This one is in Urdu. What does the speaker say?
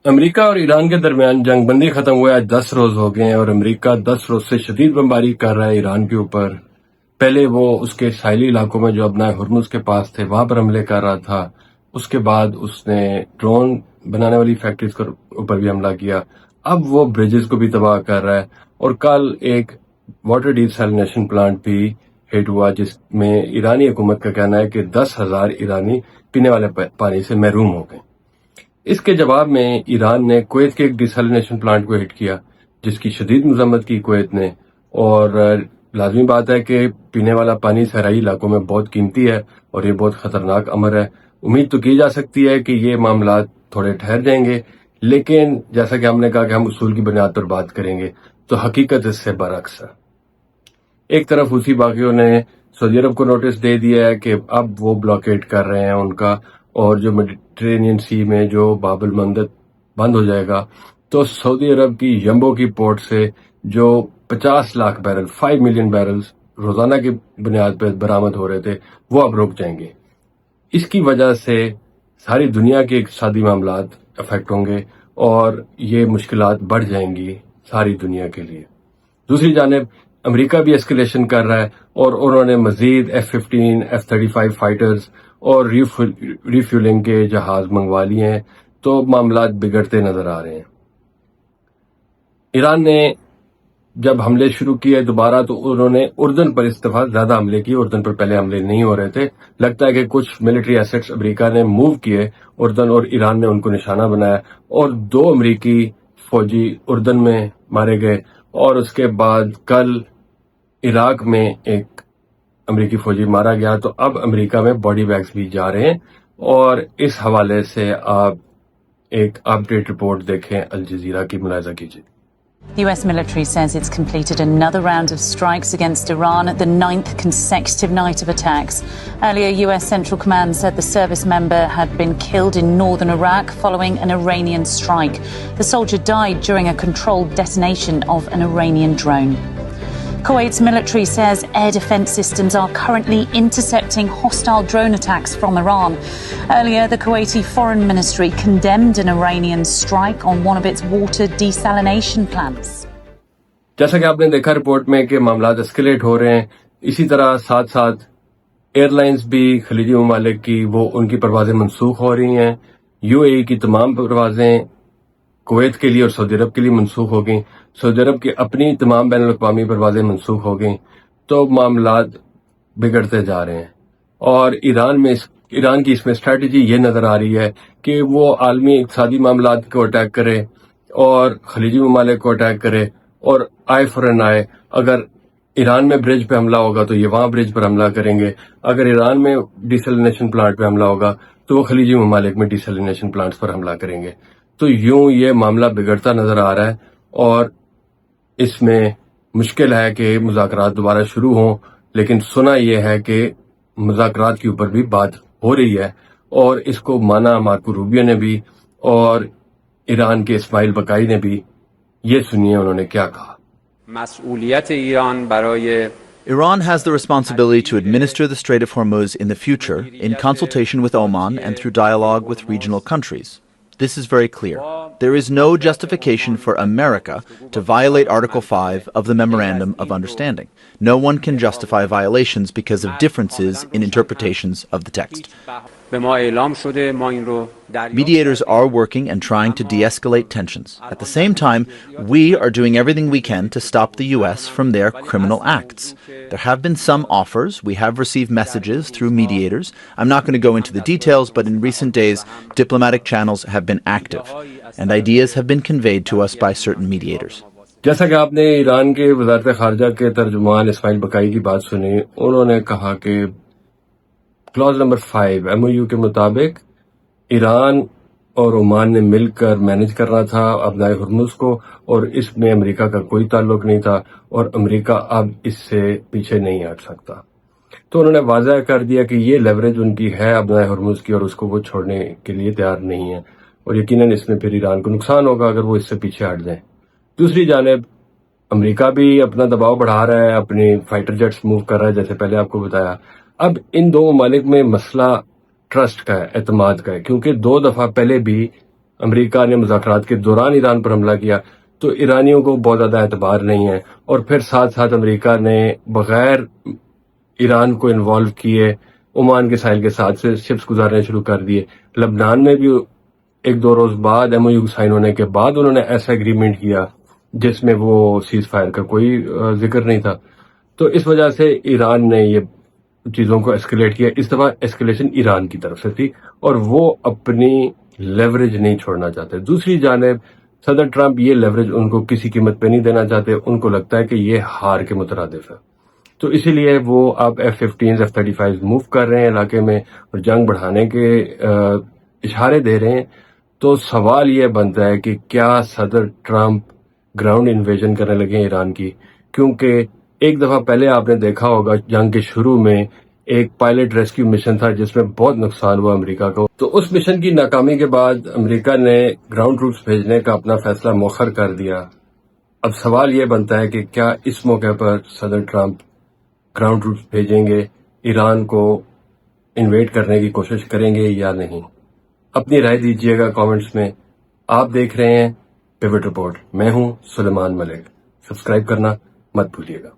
امریکہ اور ایران کے درمیان جنگ بندی ختم ہوئے آج 10 روز ہو گئے ہیں اور امریکہ 10 روز سے شدید بمباری کر رہا ہے ایران کے اوپر۔ پہلے وہ اس کے ساحلی علاقوں میں جو ابنائے ہرمز کے پاس تھے وہاں پر حملے کر رہا تھا، اس کے بعد اس نے ڈرون بنانے والی فیکٹریز کے اوپر بھی حملہ کیا، اب وہ بریجز کو بھی تباہ کر رہا ہے، اور کل ایک واٹر ڈیسیلینیشن پلانٹ بھی ہٹ ہوا جس میں ایرانی حکومت کا کہنا ہے کہ 10,000 ایرانی پینے والے پانی سے محروم ہو گئے۔ اس کے جواب میں ایران نے کویت کے ایک ڈیسیلینیشن پلانٹ کو ہٹ کیا جس کی شدید مذمت کی کویت نے، اور لازمی بات ہے کہ پینے والا پانی صحرائی علاقوں میں بہت قیمتی ہے اور یہ بہت خطرناک امر ہے۔ امید تو کی جا سکتی ہے کہ یہ معاملات تھوڑے ٹھہر جائیں گے، لیکن جیسا کہ ہم نے کہا کہ ہم اصول کی بنیاد پر بات کریں گے تو حقیقت اس سے برعکس ہے۔ ایک طرف حوثی باغیوں نے سعودی عرب کو نوٹس دے دیا ہے کہ اب وہ بلاکیٹ کر رہے ہیں ان کا، اور جو میڈیٹرینین سی میں جو باب المندب بند ہو جائے گا تو سعودی عرب کی یمبو کی پورٹ سے جو 50 لاکھ بیرل 5 ملین بیرلز روزانہ کی بنیاد پر برآمد ہو رہے تھے وہ اب رک جائیں گے۔ اس کی وجہ سے ساری دنیا کے اقتصادی معاملات افیکٹ ہوں گے اور یہ مشکلات بڑھ جائیں گی ساری دنیا کے لیے۔ دوسری جانب امریکہ بھی اسکیلیشن کر رہا ہے اور انہوں نے مزید F-15 F-35 فائٹرز اور ریفیولنگ کے جہاز منگوا لیے ہیں، تو معاملات بگڑتے نظر آ رہے ہیں۔ ایران نے جب حملے شروع کیے دوبارہ تو انہوں نے اردن پر اس دفعہ زیادہ حملے کیے، اردن پر پہلے حملے نہیں ہو رہے تھے۔ لگتا ہے کہ کچھ ملٹری ایسٹس امریکہ نے موو کیے اردن، اور ایران نے ان کو نشانہ بنایا، اور 2 امریکی فوجی اردن میں مارے گئے، اور اس کے بعد کل عراق میں ایک امریکی فوجی مارا گیا۔ تو اب امریکہ میں باڈی بیگز بھی جا رہے ہیں، اور اس حوالے سے آپ ایک اپ ڈیٹ رپورٹ دیکھیں الجزیرہ کی، ملاحظہ کیجیے۔ The US military says it's completed another round of strikes against Iran, the 9th consecutive night of attacks. Earlier, US Central Command said the service member had been killed in northern Iraq following an Iranian strike. The soldier died during a controlled detonation of an Iranian drone. Kuwait's military says air defense systems are currently intercepting hostile drone attacks from Iran. Earlier, the Kuwaiti Foreign Ministry condemned an Iranian strike on one of its water desalination plants. جیسا کہ آپ نے دیکھا رپورٹ میں کہ معاملات اسکیلیٹ ہو رہے ہیں، اسی طرح ساتھ ساتھ ایئر لائنز بھی خلیجی ممالک کی وہ ان کی پروازیں منسوخ ہو رہی ہیں۔ UAE کی تمام پروازیں کویت کے لیے اور سعودی عرب کے لیے منسوخ ہو گئیں، سعودی عرب کی اپنی تمام بین الاقوامی پروازیں منسوخ ہو گئیں، تو معاملات بگڑتے جا رہے ہیں۔ اور ایران کی اس میں اسٹریٹجی یہ نظر آ رہی ہے کہ وہ عالمی اقتصادی معاملات کو اٹیک کرے اور خلیجی ممالک کو اٹیک کرے، اور آئی فار این آئی، اگر ایران میں برج پہ حملہ ہوگا تو یہ وہاں برج پر حملہ کریں گے، اگر ایران میں ڈیسیلینیشن پلانٹ پہ حملہ ہوگا تو وہ خلیجی ممالک میں ڈیسیلینیشن پلانٹس پر حملہ کریں گے۔ تو یوں یہ معاملہ بگڑتا نظر آ رہا ہے، اور اس میں مشکل ہے کہ مذاکرات دوبارہ شروع ہوں، لیکن سنا یہ ہے کہ مذاکرات کے اوپر بھی بات ہو رہی ہے، اور اس کو مانا مارکو روبیو نے بھی اور ایران کے اسماعیل بقائی نے بھی۔ یہ سنیے انہوں نے کیا کہا۔ مسئولیت ایران برای Iran has the responsibility to administer the Strait of Hormuz in the future in consultation with Oman and through dialogue with regional countries. This is very clear. There is no justification for America to violate Article 5 of the Memorandum of Understanding. No one can justify violations because of differences in interpretations of the text. Mediators are working and trying to de-escalate tensions. At the same time, we are doing everything we can to stop the U.S. from their criminal acts. There have been some offers. We have received messages through mediators. I'm not going to go into the details, but in recent days, diplomatic channels have been active, and ideas have been conveyed to us by certain mediators. جیسا کہ آپ نے ایران کے وزارت خارجہ کے ترجمان اسماعیل بقائی کی بات سنی، انہوں نے کہا کہ کلاز نمبر 5 MOU کے مطابق ایران اور عمان نے مل کر مینج کرنا تھا ابنائے ہرمز کو، اور اس میں امریکہ کا کوئی تعلق نہیں تھا، اور امریکہ اب اس سے پیچھے نہیں ہٹ سکتا۔ تو انہوں نے واضح کر دیا کہ یہ لیوریج ان کی ہے ابنائے ہرمز کی، اور اس کو وہ چھوڑنے کے لیے تیار نہیں ہے، اور یقیناً اس میں پھر ایران کو نقصان ہوگا اگر وہ اس سے پیچھے ہٹ جائیں۔ دوسری جانب امریکہ بھی اپنا دباؤ بڑھا رہا ہے، اپنی فائٹر جیٹس موو کر رہا ہے، جیسے پہلے آپ کو بتایا۔ اب ان دو ممالک میں مسئلہ ٹرسٹ کا ہے، اعتماد کا ہے، کیونکہ 2 دفعہ پہلے بھی امریکہ نے مذاکرات کے دوران ایران پر حملہ کیا تو ایرانیوں کو بہت زیادہ اعتبار نہیں ہے، اور پھر ساتھ ساتھ امریکہ نے بغیر ایران کو انوالو کیے عمان کے ساحل کے ساتھ سے شپس گزارنے شروع کر دیے۔ لبنان میں بھی ایک دو روز بعد ایم او یو سائن ہونے کے بعد انہوں نے ایسا ایگریمنٹ کیا جس میں وہ سیز فائر کا کوئی ذکر نہیں تھا۔ تو اس وجہ سے ایران نے یہ چیزوں کو ایسکیلیٹ کیا۔ اس دفعہ ایسکیلیشن ایران کی طرف سے تھی اور وہ اپنی لیوریج نہیں چھوڑنا چاہتے۔ دوسری جانب صدر ٹرمپ یہ لیوریج ان کو کسی قیمت پہ نہیں دینا چاہتے، ان کو لگتا ہے کہ یہ ہار کے مترادف ہے، تو اسی لیے وہ اب F-15 F-35 موو کر رہے ہیں علاقے میں اور جنگ بڑھانے کے اشارے دے رہے ہیں۔ تو سوال یہ بنتا ہے کہ کیا صدر ٹرمپ گراؤنڈ انویژن کرنے لگے ہیں ایران کی؟ کیونکہ ایک دفعہ پہلے آپ نے دیکھا ہوگا جنگ کے شروع میں ایک پائلٹ ریسکیو مشن تھا جس میں بہت نقصان ہوا امریکہ کو، تو اس مشن کی ناکامی کے بعد امریکہ نے گراؤنڈ ٹروپس بھیجنے کا اپنا فیصلہ مؤخر کر دیا۔ اب سوال یہ بنتا ہے کہ کیا اس موقع پر صدر ٹرمپ گراؤنڈ ٹروپس بھیجیں گے، ایران کو انویٹ کرنے کی کوشش کریں گے یا نہیں؟ اپنی رائے دیجیے گا کامنٹس میں۔ آپ دیکھ رہے ہیں پیوٹ رپورٹ، میں ہوں سلیمان ملک۔ سبسکرائب کرنا مت بھولیے گا۔